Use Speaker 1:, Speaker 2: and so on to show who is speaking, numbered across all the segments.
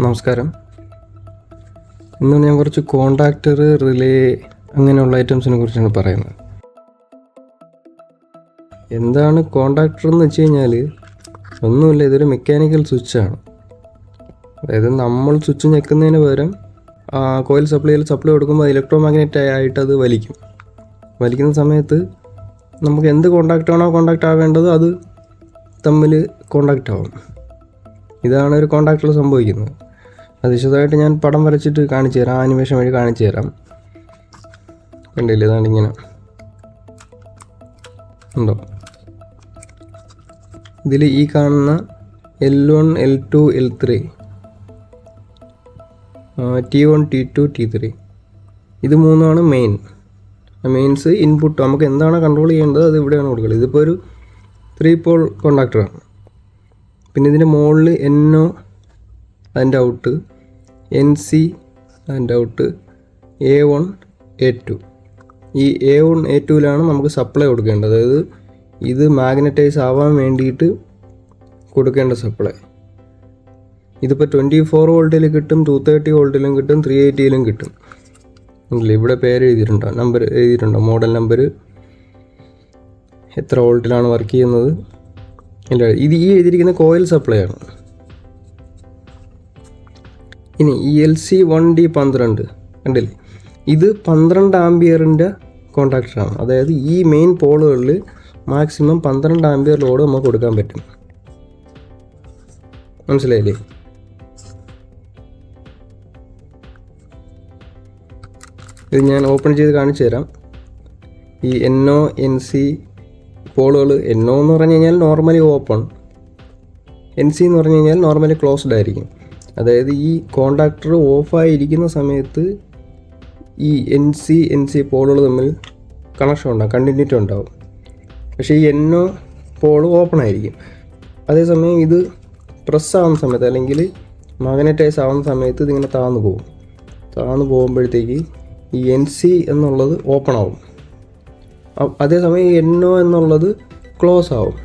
Speaker 1: നമസ്കാരം. ഇന്ന് ഞാൻ കുറച്ച് കോണ്ടാക്ടർ, റിലേ അങ്ങനെയുള്ള ഐറ്റംസിനെ കുറിച്ചാണ് പറയുന്നത്. എന്താണ് കോണ്ടാക്ടർ എന്ന് വെച്ച് കഴിഞ്ഞാൽ ഒന്നുമില്ല, ഇതൊരു മെക്കാനിക്കൽ സ്വിച്ചാണ്. അതായത് നമ്മൾ സ്വിച്ച് ഞെക്കുന്നതിന് പകരം കോയിൽ സപ്ലൈ കൊടുക്കുമ്പോൾ ഇലക്ട്രോ മാഗ്നറ്റ് ആയിട്ട് അത് വലിക്കുന്ന സമയത്ത് നമുക്ക് എന്ത് കോണ്ടാക്റ്റാണോ കോണ്ടാക്റ്റ് ആവേണ്ടത് അത് തമ്മിൽ കോണ്ടാക്റ്റ് ആവും. ഇതാണ് ഒരു കോണ്ടാക്ടറിൽ സംഭവിക്കുന്നത്. അത് വിശദമായിട്ട് ഞാൻ പടം വരച്ചിട്ട് കാണിച്ചു തരാം, ആനിമേഷൻ വഴി കാണിച്ചു തരാം. കണ്ടില്ലേ, ഇതാണ് ഇങ്ങനെ ഉണ്ടോ. ഇതിൽ ഈ കാണുന്ന L1, L2, L3, T1, T2, T3 ഇത് മൂന്നാണ് മെയിൻസ്. ഇൻപുട്ട് നമുക്ക് എന്താണ് കൺട്രോൾ ചെയ്യേണ്ടത് അത് ഇവിടെയാണ് കൊടുക്കുന്നത്. ഇതിപ്പോൾ ഒരു 3 പോൾ കോണ്ടാക്ടറാണ്. പിന്നെ ഇതിൻ്റെ മുകളിൽ NO അതിൻ്റെ ഔട്ട്, NC അതിൻ്റെ ഔട്ട്, A1, A2. ഈ A1, A2ലാണ് നമുക്ക് സപ്ലൈ കൊടുക്കേണ്ടത്. അതായത് ഇത് മാഗ്നറ്റൈസ് ആവാൻ വേണ്ടിയിട്ട് കൊടുക്കേണ്ട സപ്ലൈ. ഇതിപ്പോൾ 24 വോൾട്ടിൽ കിട്ടും, 230 വോൾട്ടിലും കിട്ടും, 380ലും കിട്ടും. ഇല്ല, ഇവിടെ പേര് എഴുതിയിട്ടുണ്ടോ, നമ്പർ എഴുതിയിട്ടുണ്ടോ, മോഡൽ നമ്പർ, എത്ര വോൾട്ടിലാണ് വർക്ക് ചെയ്യുന്നത്. ഇല്ല, ഇത് ഈ എഴുതിയിരിക്കുന്ന കോയിൽ സപ്ലൈ ആണ്. ഇനി ഈ LC1D12 കണ്ടില്ലേ, ഇത് 12 ആംപിയറിൻ്റെ കോണ്ടാക്ടറാണ്. അതായത് ഈ മെയിൻ പോളുകളിൽ മാക്സിമം 12 ആംപിയർ ലോഡ് നമുക്ക് കൊടുക്കാൻ പറ്റും. മനസ്സിലായില്ലേ? ഇത് ഞാൻ ഓപ്പൺ ചെയ്ത് കാണിച്ചു തരാം. ഈ NO, NC പോളുകൾ, NO എന്ന് പറഞ്ഞു കഴിഞ്ഞാൽ നോർമലി ഓപ്പൺ, NC എന്ന് പറഞ്ഞു കഴിഞ്ഞാൽ നോർമലി ക്ലോസ്ഡ് ആയിരിക്കും. അതായത് ഈ കോണ്ടാക്ടർ ഓഫായിരിക്കുന്ന സമയത്ത് ഈ NC പോളുകൾ തമ്മിൽ കണക്ഷൻ ഉണ്ടാകും, കണ്ടിന്യൂറ്റി ഉണ്ടാവും. പക്ഷേ ഈ NO പോൾ ഓപ്പൺ ആയിരിക്കും. അതേസമയം ഇത് പ്രസ് ആവുന്ന സമയത്ത് അല്ലെങ്കിൽ മാഗ്നറ്റൈസ് ആവുന്ന സമയത്ത് ഇതിങ്ങനെ താഴ്ന്നു പോകുമ്പോഴത്തേക്ക് ഈ NC എന്നുള്ളത് ഓപ്പൺ ആവും. അതേസമയം ഈ NO എന്നുള്ളത് ക്ലോസ് ആവും.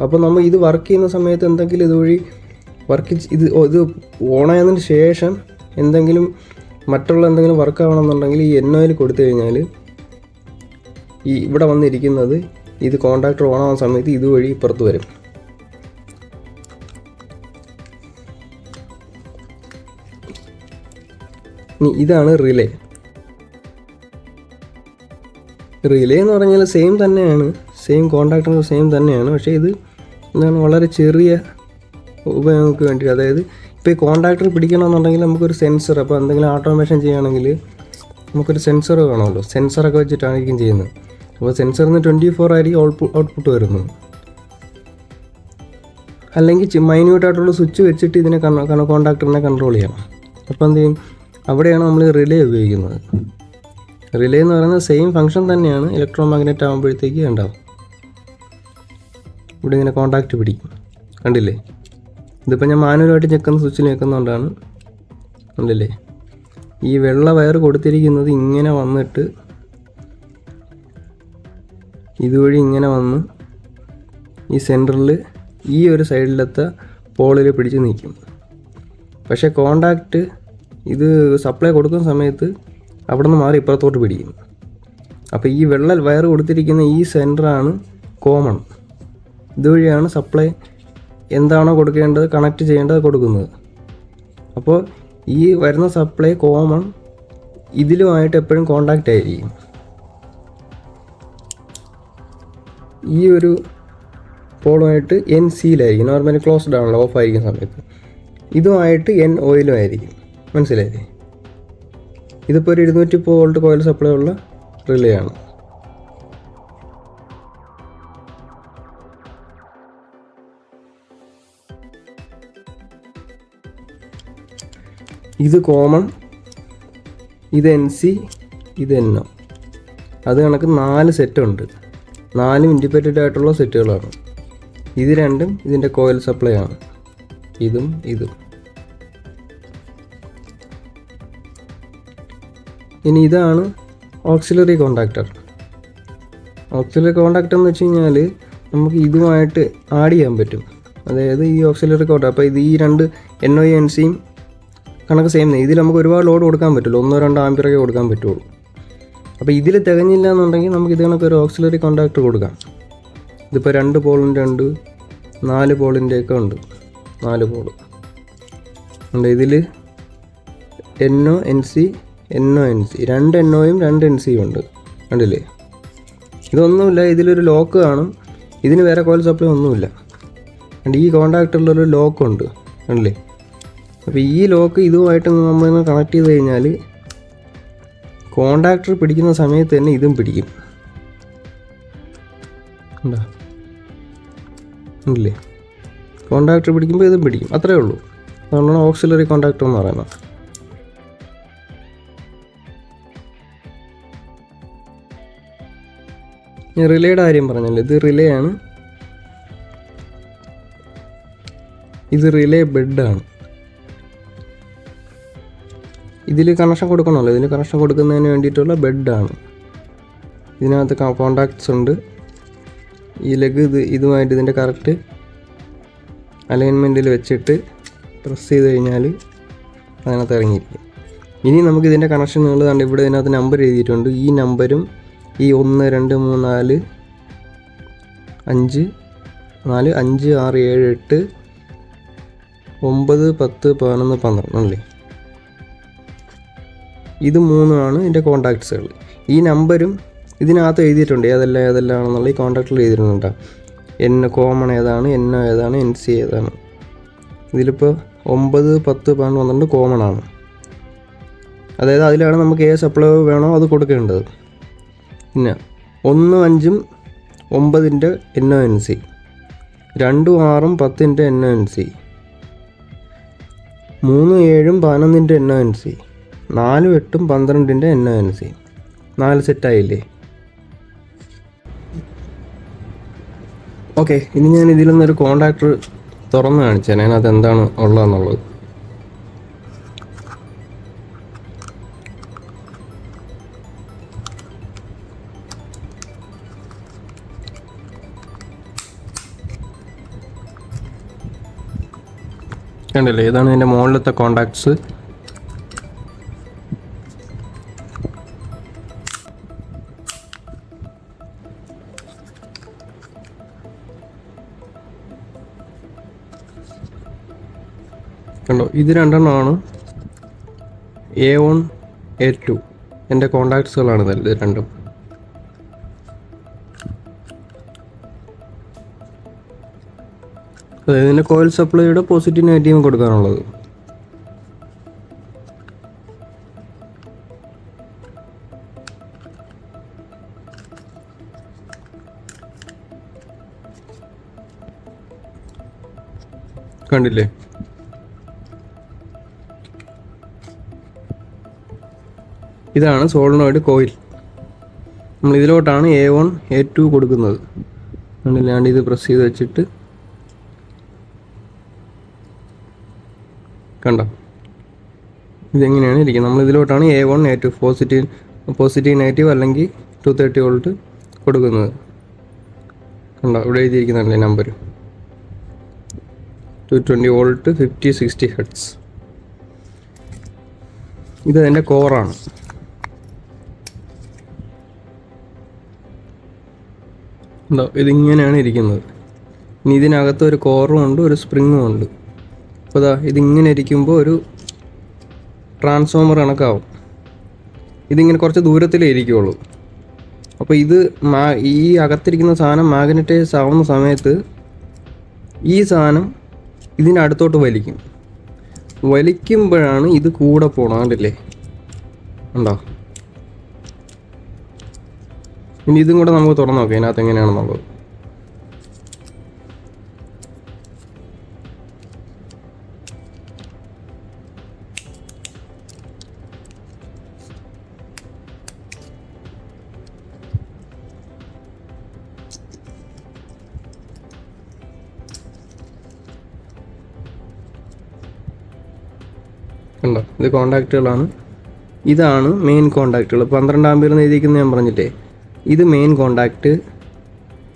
Speaker 1: അപ്പോൾ നമ്മൾ ഇത് വർക്ക് ചെയ്യുന്ന സമയത്ത് എന്തെങ്കിലും ഇതുവഴി ഇത് ഓണായതിന് ശേഷം എന്തെങ്കിലും മറ്റുള്ള എന്തെങ്കിലും വർക്ക് ആവണമെന്നുണ്ടെങ്കിൽ ഈ NOയിൽ കൊടുത്തു കഴിഞ്ഞാൽ ഈ ഇവിടെ വന്നിരിക്കുന്നത് ഇത് കോണ്ടാക്ടർ ഓണാവുന്ന സമയത്ത് ഇതുവഴി ഇപ്പുറത്ത് വരും. ഇനി ഇതാണ് റിലേ. റിലേ എന്ന് പറഞ്ഞാൽ സെയിം കോണ്ടാക്ടറിന് സെയിം തന്നെയാണ്. പക്ഷേ ഇത് എന്താണ് വളരെ ചെറിയ ഉപയോഗങ്ങൾക്ക് വേണ്ടി. അതായത് ഇപ്പോൾ ഈ കോണ്ടാക്ടർ പിടിക്കണമെന്നുണ്ടെങ്കിൽ നമുക്കൊരു സെൻസർ, അപ്പോൾ എന്തെങ്കിലും ഓട്ടോമേഷൻ ചെയ്യുകയാണെങ്കിൽ നമുക്കൊരു സെൻസർ വേണമല്ലോ. സെൻസറൊക്കെ വെച്ചിട്ടായിരിക്കും ചെയ്യുന്നത്. അപ്പോൾ സെൻസറിന് 24 ആയിരിക്കും ഔട്ട്പുട്ട് വരുന്നത്. അല്ലെങ്കിൽ മൈന്യൂട്ടായിട്ടുള്ള സ്വിച്ച് വെച്ചിട്ട് ഇതിനെ കോണ്ടാക്ടറിനെ കൺട്രോൾ ചെയ്യണം. അപ്പോൾ എന്ത് ചെയ്യും, അവിടെയാണ് നമ്മൾ റിലേ ഉപയോഗിക്കുന്നത്. റിലേ എന്ന് പറയുന്നത് സെയിം ഫങ്ഷൻ തന്നെയാണ്. ഇലക്ട്രോ മാഗ്നറ്റ് ആകുമ്പോഴത്തേക്ക് ഉണ്ടാവും. ഇവിടെ ഇങ്ങനെ കോണ്ടാക്റ്റ് പിടിക്കും, കണ്ടില്ലേ. ഇതിപ്പോൾ ഞാൻ മാനുവലായിട്ട് ഞെക്കുന്ന സ്വിച്ചിൽ ഞെക്കുന്നതുകൊണ്ടാണ്. കണ്ടില്ലേ, ഈ വെള്ള വയർ കൊടുത്തിരിക്കുന്നത് ഇങ്ങനെ വന്നിട്ട് ഇതുവഴി ഇങ്ങനെ വന്ന് ഈ സെൻറ്ററിൽ ഈ ഒരു സൈഡിലത്തെ പോളിൽ പിടിച്ച് നിൽക്കും. പക്ഷേ കോണ്ടാക്റ്റ് ഇത് സപ്ലൈ കൊടുക്കുന്ന സമയത്ത് അവിടെ നിന്ന് മാറി ഇപ്പുറത്തോട്ട് പിടിക്കും. അപ്പോൾ ഈ വെള്ള വയർ കൊടുത്തിരിക്കുന്ന ഈ സെൻറ്ററാണ് കോമൺ. ഇതുവഴിയാണ് സപ്ലൈ എന്താണോ കൊടുക്കേണ്ടത്, കണക്ട് ചെയ്യേണ്ടത് കൊടുക്കുന്നത്. അപ്പോൾ ഈ വരുന്ന സപ്ലൈ കോമൺ ഇതിലുമായിട്ട് എപ്പോഴും കോണ്ടാക്റ്റ് ആയിരിക്കും. ഈ ഒരു പോളുമായിട്ട് NCയിലായിരിക്കും, നോർമലി ക്ലോസ്ഡ് ആണല്ലോ, ഓഫ് ആയിരിക്കുന്ന സമയത്ത്. ഇതുമായിട്ട് NOയിലും ആയിരിക്കും. മനസ്സിലായില്ലേ? ഇതിപ്പോൾ ഒരു 230 വോൾട്ട് കോയിൽ സപ്ലൈ ഉള്ള റിലേ ആണ്. ഇത് കോമൺ, ഇത് NC, ഇത് NO. അത് കണക്ക് 4 സെറ്റ് ഉണ്ട്. 4 ഇൻഡിപെൻഡൻ്റ് ആയിട്ടുള്ള സെറ്റുകളാണ്. ഇത് രണ്ടും ഇതിൻ്റെ കോയിൽ സപ്ലൈ ആണ്, ഇതും. ഇനി ഇതാണ് ഓക്സിലറി കോണ്ടാക്ടർ. ഓക്സിലറി കോണ്ടാക്ടർ എന്ന് വെച്ച് കഴിഞ്ഞാൽ നമുക്ക് ഇതുമായിട്ട് ആഡ് ചെയ്യാൻ പറ്റും. അതായത് ഈ ഓക്സിലറി കോണ്ടാക്ടർ, അപ്പോൾ ഇത് ഈ രണ്ട് NO NCയും കണക്ക് സെയിം തന്നെ. ഇതിൽ നമുക്ക് ഒരുപാട് ലോഡ് കൊടുക്കാൻ പറ്റില്ല, 1-2 ആമ്പിയറൊക്കെ കൊടുക്കാൻ പറ്റുള്ളൂ. അപ്പോൾ ഇതിൽ തികഞ്ഞില്ല എന്നുണ്ടെങ്കിൽ നമുക്ക് ഇത് കണക്ക് ഒരു ഓക്സിലറി കോണ്ടാക്ടർ കൊടുക്കാം. ഇതിപ്പോൾ 2 പോളിൻ്റെ ഉണ്ട്, 4 പോളിൻ്റെയൊക്കെ ഉണ്ട്. 4 പോൾ ഉണ്ട്. ഇതിൽ NO NC NO NC 2 NOയും 2 NCയും ഉണ്ട്. കണ്ടില്ലേ? ഇതൊന്നുമില്ല, ഇതിലൊരു ലോക്ക് കാണും. ഇതിന് വേറെ കോയിൽ സപ്ലൈ ഒന്നുമില്ല. ഈ കോണ്ടാക്ടറിലൊരു ലോക്കുണ്ട്, കണ്ടില്ലേ? അപ്പോൾ ഈ ലോക്ക് ഇതുമായിട്ട് നമ്മളിങ്ങനെ കണക്ട് ചെയ്ത് കഴിഞ്ഞാൽ കോണ്ടാക്ടർ പിടിക്കുന്ന സമയത്ത് തന്നെ ഇതും പിടിക്കും. ഉണ്ടല്ലേ? കോണ്ടാക്ടർ പിടിക്കുമ്പോൾ ഇതും പിടിക്കും, അത്രയേ ഉള്ളൂ. അതുകൊണ്ടാണ് ഓക്സിലറി കോണ്ടാക്ടർ എന്ന് പറയുന്നത്. ഞാൻ റിലേയുടെ കാര്യം പറഞ്ഞല്ലോ, ഇത് റിലേ ആണ്. ഇത് റിലേ ബെഡാണ്. ഇതിൽ കണക്ഷൻ കൊടുക്കണമല്ലോ, ഇതിന് കണക്ഷൻ കൊടുക്കുന്നതിന് വേണ്ടിയിട്ടുള്ള ബെഡാണ്. ഇതിനകത്ത് കോണ്ടാക്ട്സ് ഉണ്ട്. ഈ ലെഗ് ഇതുമായിട്ട് ഇതിൻ്റെ കറക്റ്റ് അലൈൻമെൻറ്റിൽ വെച്ചിട്ട് പ്രസ് ചെയ്ത് കഴിഞ്ഞാൽ അതിനകത്ത് ഇറങ്ങിയിരിക്കും. ഇനി നമുക്ക് ഇതിൻ്റെ കണക്ഷനുകൾ കണ്ട് ഇവിടെ ഇതിനകത്ത് നമ്പർ എഴുതിയിട്ടുണ്ട്. ഈ നമ്പരും ഈ 1 2 3 4 5 4 5 6 7 8 9 10 11 12 അല്ലേ? ഇത് 3 ഇതിൻ്റെ കോണ്ടാക്ട്സുകൾ. ഈ നമ്പരും ഇതിനകത്ത് എഴുതിയിട്ടുണ്ട്, ഏതെല്ലാമാണെന്നുള്ള ഈ കോണ്ടാക്റ്റിൽ എഴുതിയിട്ടുണ്ട്. കോമൺ ഏതാണ്, NO ഏതാണ്, NC ഏതാണ്. ഇതിലിപ്പോൾ 9 10 12 12 കോമൺ ആണ്. അതായത് അതിലാണ് നമുക്ക് ഏത് സപ്ലൈ വേണോ അത് കൊടുക്കേണ്ടത്. പിന്നെ 1 5 9ൻ്റെ NO NC, 2 6 10ൻ്റെ NO NC, 3 7 11ൻ്റെ NO NC, 4 8 12ൻ്റെ NO NC. 4 സെറ്റായില്ലേ? ഓക്കെ, ഇനി ഞാൻ ഇതിൽ നിന്നൊരു കോണ്ടാക്ടർ തുറന്ന് കാണിച്ചാൽ അതിനകത്ത് എന്താണ് ഉള്ളതെന്നുള്ളത്. കണ്ടില്ലേ? ഇതാണ് ഇതിൻ്റെ മുകളിലത്തെ കോണ്ടാക്ട്സ്. കണ്ടോ? ഇത് രണ്ടെണ്ണമാണ് A1 A2 എൻ്റെ കോണ്ടാക്ട്സുകളാണ് ഇത് രണ്ടും. അതായത് ഇതിൻ്റെ കോയിൽ സപ്ലൈയുടെ പോസിറ്റീവ് നെഗറ്റീവും കൊടുക്കാനുള്ളത്. കണ്ടില്ലേ? ഇതാണ് സോളിനോയിഡ് കോയിൽ. നമ്മൾ ഇതിലോട്ടാണ് A1 A2 കൊടുക്കുന്നത്. കണ്ടില്ലാണ്ട് ഇത് പ്രസ് ചെയ്ത് വെച്ചിട്ട് കണ്ടോ? ഇതെങ്ങനെയാണ് ഇരിക്കുന്നത്. നമ്മൾ ഇതിലോട്ടാണ് A1 A2 പോസിറ്റീവ് നെഗറ്റീവ് അല്ലെങ്കിൽ 230 വോൾട്ട് കൊടുക്കുന്നത്. കണ്ടോ? ഇവിടെ എഴുതിയിരിക്കുന്നതല്ലേ നമ്പർ. 220 volt 50 60 hertz. ഇത് അതിൻ്റെ കോറാണ്. ഉണ്ടോ? ഇതിങ്ങനെയാണ് ഇരിക്കുന്നത്. ഇനി ഇതിനകത്ത് ഒരു കോറും ഉണ്ട്, ഒരു സ്പ്രിങ്ങും ഉണ്ട്. അപ്പോൾ ഇതിങ്ങനെ ഇരിക്കുമ്പോൾ ഒരു ട്രാൻസ്ഫോമർ കണക്കാവും. ഇതിങ്ങനെ കുറച്ച് ദൂരത്തിലേ ഇരിക്കുകയുള്ളൂ. അപ്പോൾ ഇത് ഈ അകത്തിരിക്കുന്ന സാധനം മാഗ്നറ്റൈസ് ആവുന്ന സമയത്ത് ഈ സാധനം ഇതിനടുത്തോട്ട് വലിക്കുമ്പോഴാണ് ഇത് കൂടെ പോകണം. കണ്ടില്ലേ? ഉണ്ടോ? ഇനി ഇതും കൂടെ നമുക്ക് തുറന്നു നോക്കാം ഇതിനകത്ത് എങ്ങനെയാണെന്നുള്ളത്. കണ്ടോ? ഇത് കോണ്ടാക്റ്റുകളാണ്. ഇതാണ് മെയിൻ കോണ്ടാക്റ്റുകൾ. 12 ആമ്പിയർ എന്ന് എഴുതിയിരിക്കുന്നത് ഞാൻ പറഞ്ഞില്ലേ? ഇത് മെയിൻ കോണ്ടാക്റ്റ്,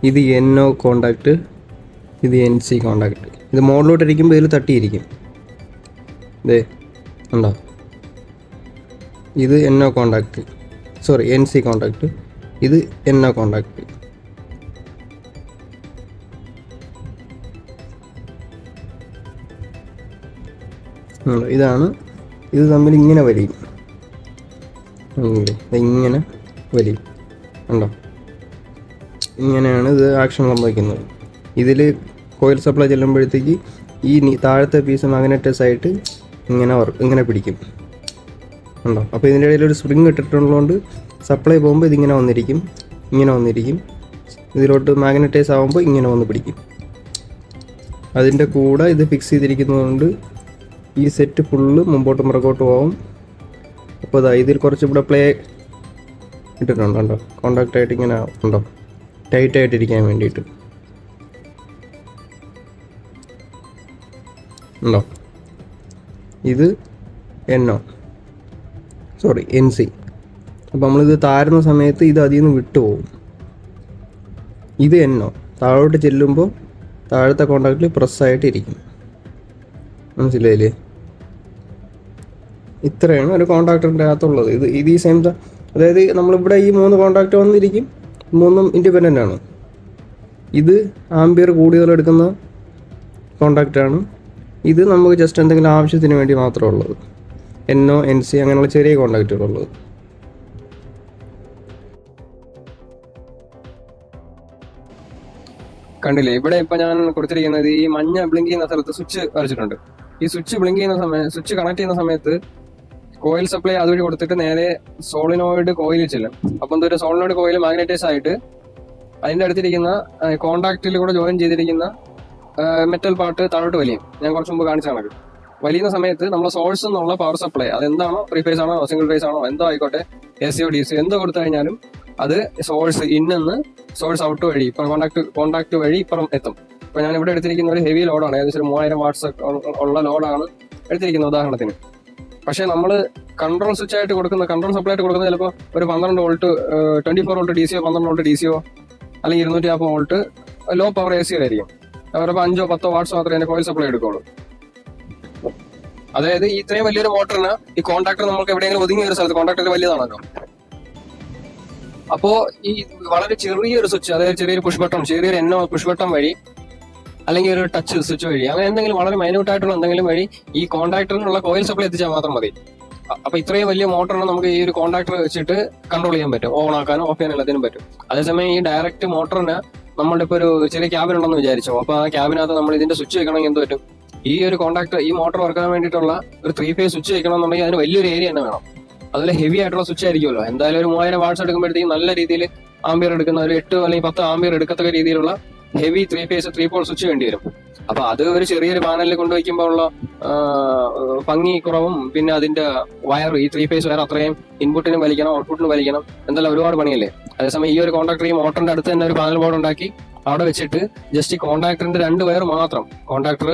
Speaker 1: ഇത് NO കോണ്ടാക്റ്റ്, ഇത് NC കോണ്ടാക്റ്റ്. ഇത് മോഡിലോട്ടിരിക്കുമ്പോൾ ഇതിൽ തട്ടിയിരിക്കും. ഉണ്ടോ? ഇത് NO contact, sorry NC contact, ഇത് NO കോണ്ടാക്ട്. ഇതാണ്. ഇത് തമ്മിൽ ഇങ്ങനെ വലിയും, ഇങ്ങനെ വലിയും, ഉണ്ടോ? ഇങ്ങനെയാണ് ഇത് ആക്ഷൻ സംഭവിക്കുന്നത്. ഇതിൽ കോയിൽ സപ്ലൈ ചെല്ലുമ്പോഴത്തേക്ക് ഈ താഴത്തെ പീസ് മാഗ്നറ്റൈസ് ആയിട്ട് ഇങ്ങനെ പിടിക്കും, ഉണ്ടോ? അപ്പോൾ ഇതിൻ്റെ ഇടയിൽ ഒരു സ്പ്രിങ് ഇട്ടിട്ടുള്ളതുകൊണ്ട് സപ്ലൈ പോകുമ്പോൾ ഇതിങ്ങനെ വന്നിരിക്കും, ഇങ്ങനെ വന്നിരിക്കും. ഇതിലോട്ട് മാഗ്നറ്റൈസ് ആകുമ്പോൾ ഇങ്ങനെ വന്ന് പിടിക്കും. അതിൻ്റെ കൂടെ ഇത് ഫിക്സ് ചെയ്തിരിക്കുന്നതുകൊണ്ട് ഈ സെറ്റ് ഫുള്ള് മുമ്പോട്ടും പുറകോട്ടും പോകും. അപ്പോൾ ഇതിൽ കുറച്ച് ഇവിടെ പ്ലേ ഇട്ടിട്ടുണ്ട്, ഉണ്ടോ? കോണ്ടാക്റ്റായിട്ട് ഇങ്ങനെ ഉണ്ടോ, ടൈറ്റായിട്ടിരിക്കാൻ വേണ്ടിയിട്ട്, ഉണ്ടോ? ഇത് NC. അപ്പോൾ നമ്മളിത് താരുന്ന സമയത്ത് ഇത് അതിൽ നിന്ന് വിട്ടുപോകും. ഇത് NO താഴോട്ട് ചെല്ലുമ്പോൾ താഴത്തെ കോണ്ടാക്റ്റിൽ പ്രസ്സായിട്ടിരിക്കും. മനസ്സിലായില്ലേ? ഇത്രയാണ് ഒരു കോണ്ടാക്ടറിൻ്റെ അകത്തുള്ളത്. ഇത് ഈ സെയിം, അതായത് നമ്മളിവിടെ ഈ 3 കോണ്ടാക്ട് വന്നിരിക്കും, 3 ഇൻഡിപെൻഡൻ്റ് ആണ്. ഇത് ആംബിയർ കൂടുതൽ എടുക്കുന്ന കോണ്ടാക്റ്റാണ്. ഇത് നമുക്ക് ജസ്റ്റ് എന്തെങ്കിലും ആവശ്യത്തിന് വേണ്ടി മാത്രമേ ഉള്ളത്. NO NC അങ്ങനെയുള്ള ചെറിയ കോണ്ടാക്റ്റുകളുള്ളത്. കണ്ടില്ലേ? ഇവിടെ ഇപ്പം ഞാൻ കൊടുത്തിരിക്കുന്നത് ഈ മഞ്ഞ ബ്ലിങ്ക് ചെയ്യുന്ന സ്ഥലത്ത് സ്വിച്ച് വരച്ചിട്ടുണ്ട്. ഈ സ്വിച്ച് ബ്ലിങ്ക് ചെയ്യുന്ന സ്വിച്ച് കണക്ട് ചെയ്യുന്ന സമയത്ത് കോയിൽ സപ്ലൈ അതുവഴി കൊടുത്തിട്ട് നേരെ സോളിനോയിഡ് കോയിൽ ചെല്ലും. അപ്പം എന്തൊരു സോളിനോയിഡ് കോയിൽ മാഗ്നറ്റൈസ് ആയിട്ട് അതിൻ്റെ അടുത്തിരിക്കുന്ന കോണ്ടാക്റ്റിൽ കൂടെ ജോയിൻ ചെയ്തിരിക്കുന്ന മെറ്റൽ പാർട്ട് താഴോട്ട് വലിയും. ഞാൻ കുറച്ച് മുമ്പ് കാണിച്ച കണക്ക് വലിയുന്ന സമയത്ത് നമ്മൾ സോഴ്സ് എന്നുള്ള പവർ സപ്ലൈ, അതെന്താണോ, 3 ഫേസ് ആണോ, സിംഗിൾ ഫേസ് ആണോ, എന്തോ ആയിക്കോട്ടെ, AC DC എന്തോ കൊടുത്തു കഴിഞ്ഞാലും അത് സോഴ്സ് ഇന്നെന്ന് സോഴ്സ് ഔട്ട് വഴി ഇപ്പം കോണ്ടാക്ട് വഴി ഇപ്പുറം എത്തും. ഇപ്പൊ ഞാൻ ഇവിടെ എടുത്തിരിക്കുന്ന ഒരു ഹെവി ലോഡാണ്, ഏകദേശം 3000 വാട്ട്സ് ഉള്ള ലോഡാണ് എടുത്തിരിക്കുന്നത് ഉദാഹരണത്തിന്. പക്ഷേ നമ്മൾ കൺട്രോൾ സ്വിച്ച് ആയിട്ട് കൊടുക്കുന്ന, കൺട്രോൾ സപ്ലൈ ആയിട്ട് കൊടുക്കുന്നത് ചിലപ്പോൾ ഒരു 12 volt 24 volt DCO, 12 volt DCO, അല്ലെങ്കിൽ 250 വോൾട്ട് ലോ പവർ AC ആയിരിക്കും. അവരപ്പോൾ 5 10 വാട്ട്സ് മാത്രമേ അതിന്റെ കോയിൽ സപ്ലൈ എടുക്കുള്ളൂ. അതായത് ഇത്രയും വലിയൊരു മോട്ടറിന് ഈ കോണ്ടാക്ടർ നമുക്ക് എവിടെയെങ്കിലും ഒതുങ്ങിയ ഒരു സ്ഥലത്ത്, കോണ്ടാക്ടർ വലിയതാണല്ലോ, അപ്പോ ഈ വളരെ ചെറിയൊരു സ്വിച്ച്, അതായത് ചെറിയൊരു പുഷ് ബട്ടൺ, ചെറിയൊരു NO പുഷ് ബട്ടൺ വഴി, അല്ലെങ്കിൽ ഒരു ടച്ച് സ്വിച്ച് വഴി, അങ്ങനെ എന്തെങ്കിലും വളരെ മൈന്യൂട്ട് ആയിട്ടുള്ള എന്തെങ്കിലും വഴി ഈ കോണ്ടാക്ടറിനുള്ള കോയിൽ സപ്ലൈ എത്തിച്ചാൽ മാത്രം മതി. അപ്പൊ ഇത്രയും വലിയ മോട്ടറിന് നമുക്ക് ഈ ഒരു കോണ്ടാക്ടർ വെച്ചിട്ട് കൺട്രോൾ ചെയ്യാൻ പറ്റും, ഓൺ ആക്കാനും ഓഫ് ചെയ്യാനും എല്ലാത്തിനും പറ്റും. അതേസമയം ഈ ഡയറക്റ്റ് മോട്ടറിന് നമ്മളുടെ ഇപ്പോൾ ഒരു ചെറിയ ക്യാബിൻ ഉണ്ടെന്ന് വിചാരിച്ചോ, അപ്പൊ ആ ക്യാബിനകത്ത് നമ്മൾ ഇതിന്റെ സ്വിച്ച് വെക്കണമെങ്കിൽ എന്ത് പറ്റും? ഈ ഒരു കോണ്ടാക്ടർ, ഈ മോട്ടർ വർക്കാൻ വേണ്ടിയിട്ടുള്ള ഒരു 3 ഫേസ് സ്വിച്ച് വെക്കണമെന്നുണ്ടെങ്കിൽ അതിന് വലിയൊരു ഏരിയ തന്നെ വേണം. അതുപോലെ ഹെവി ആയിട്ടുള്ള സ്വിച്ച് ആയിരിക്കുമല്ലോ. എന്തായാലും ഒരു 3000 വാട്ട്സ് എടുക്കുമ്പോഴത്തേക്കും നല്ല രീതിയിൽ ആംബിയർ എടുക്കുന്ന ഒരു 8 അല്ലെങ്കിൽ 10 ആംബിയർ എടുക്കത്തക്ക രീതിയിലുള്ള ഹെവി 3 ഫേസ് 3 പോൾ സ്വിച്ച് വേണ്ടി വരും. അപ്പൊ അത് ഒരു ചെറിയൊരു പാനലിൽ കൊണ്ടുവയ്ക്കുമ്പോൾ ഉള്ള ഭംഗി കുറവും, പിന്നെ അതിന്റെ വയർ, ഈ 3 ഫേസ് വയർ അത്രയും ഇൻപുട്ടിനും വലിക്കണം, ഔട്ട്പുട്ടിനും വലിക്കണം, എന്തെല്ലാം ഒരുപാട് പണിയല്ലേ. അതേസമയം ഈ ഒരു കോണ്ടാക്ടർ, ഈ മോട്ടറിന്റെ അടുത്ത് തന്നെ ഒരു പാനൽ ബോർഡ് ഉണ്ടാക്കി അവിടെ വെച്ചിട്ട് ജസ്റ്റ് ഈ കോണ്ടാക്ടറിന്റെ 2 വയർ മാത്രം, കോണ്ടാക്ടർ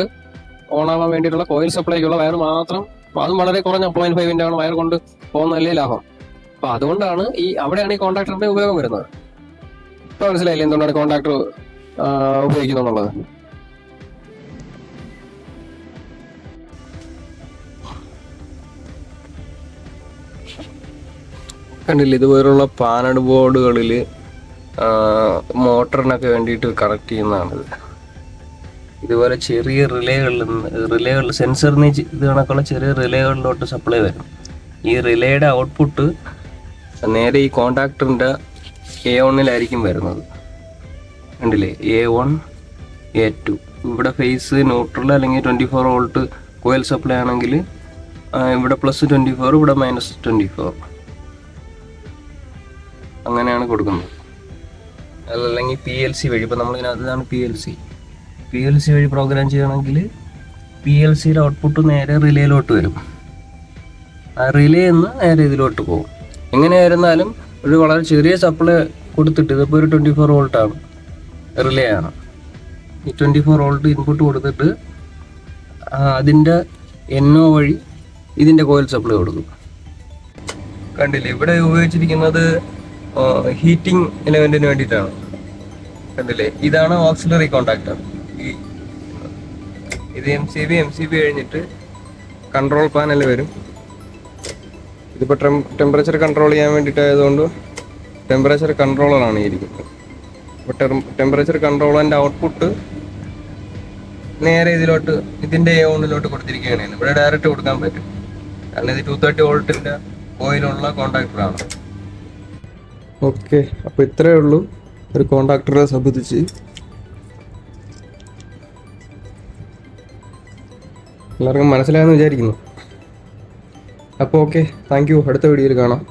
Speaker 1: ഓൺ ആവാൻ വേണ്ടിയിട്ടുള്ള കോയിൽ സപ്ലൈക്കുള്ള വയർ മാത്രം, അതും വളരെ കുറഞ്ഞ 0.5 ആണ് വയർ കൊണ്ട് പോകുന്നതല്ലേ ലാഭം. അപ്പൊ അതുകൊണ്ടാണ് അവിടെയാണ് ഈ കോണ്ടാക്ടറിന്റെ ഉപയോഗം വരുന്നത്. ഇപ്പൊ മനസ്സിലായില്ലേ എന്തുകൊണ്ടാണ് കോണ്ടാക്ടർ ഉപയോഗിക്കുന്നുള്ളത്? കണ്ടില്ല? ഇതുപോലുള്ള പാനഡ് ബോർഡുകളിൽ മോട്ടറിനൊക്കെ വേണ്ടിയിട്ട് കണക്ട് ചെയ്യുന്നതാണിത്. ഇതുപോലെ ചെറിയ റിലേകളിൽ സെൻസറിന് ഇത് കണക്കുള്ള ചെറിയ റിലേകളിലോട്ട് സപ്ലൈ വരും. ഈ റിലേയുടെ ഔട്ട്പുട്ട് നേരെ ഈ കോണ്ടാക്ടറിൻ്റെ A1-ലായിരിക്കും വരുന്നത്. കണ്ടില്ലേ? A1 A2. ഇവിടെ ഫേസ് ന്യൂട്രൽ അല്ലെങ്കിൽ 24 വോൾട്ട് കോയിൽ സപ്ലൈ ആണെങ്കിൽ ഇവിടെ +24, ഇവിടെ -24, അങ്ങനെയാണ് കൊടുക്കുന്നത്. അതല്ലെങ്കിൽ PLC വഴി, ഇപ്പം നമ്മളിതിനകത്താണ് PLC വഴി പ്രോഗ്രാം ചെയ്യണമെങ്കിൽ PLCയുടെ ഔട്ട്പുട്ട് നേരെ റിലേയിലോട്ട് വരും. ആ റിലേ നിന്ന് നേരെ ഇതിലോട്ട് പോകും. എങ്ങനെയായിരുന്നാലും ഒരു വളരെ ചെറിയ സപ്ലൈ കൊടുത്തിട്ട്, ഇതിപ്പോൾ ഒരു 24 വോൾട്ടാണ്, റിലേ ആണ്. ഈ 24 വോൾട്ട് ഇൻപുട്ട് കൊടുത്തിട്ട് അതിൻ്റെ NO വഴി ഇതിൻ്റെ കോയിൽ സപ്ലൈ കൊടുക്കും. കണ്ടില്ലേ? ഇവിടെ ഉപയോഗിച്ചിരിക്കുന്നത് ഹീറ്റിംഗ് എലമെൻറ്റിന് വേണ്ടിയിട്ടാണ്. കണ്ടില്ലേ? ഇതാണ് ഓക്സിലറി കോണ്ടാക്ടർ. ഇത് MCB കഴിഞ്ഞിട്ട് കൺട്രോൾ പാനൽ വരും. ഇതിപ്പോൾ ടെമ്പറേച്ചർ കൺട്രോൾ ചെയ്യാൻ വേണ്ടിയിട്ടായതുകൊണ്ട് ടെമ്പറേച്ചർ കൺട്രോളറാണ് ഇരിക്കുന്നത്. അപ്പോൾ ടെമ്പറേച്ചർ കൺട്രോളറിൻ്റെ ഔട്ട്പുട്ട് നേരെ ഇതിൻ്റെ ഓണിലോട്ട് കൊടുത്തിരിക്കുകയാണ്. ഇവിടെ ഡയറക്റ്റ് കൊടുക്കാൻ പറ്റും, കാരണം ഇത് 230 വോൾട്ടിൻ്റെ കോയിലുള്ള കോണ്ടാക്ടറാണ്. ഓക്കെ, അപ്പോൾ ഇത്രയേ ഉള്ളൂ ഒരു കോണ്ടാക്ടറെ സംബന്ധിച്ച്. എല്ലാവർക്കും മനസ്സിലായെന്ന് വിചാരിക്കുന്നു. അപ്പോൾ ഓക്കെ, താങ്ക് യു. അടുത്ത വീഡിയോയിൽ കാണാം.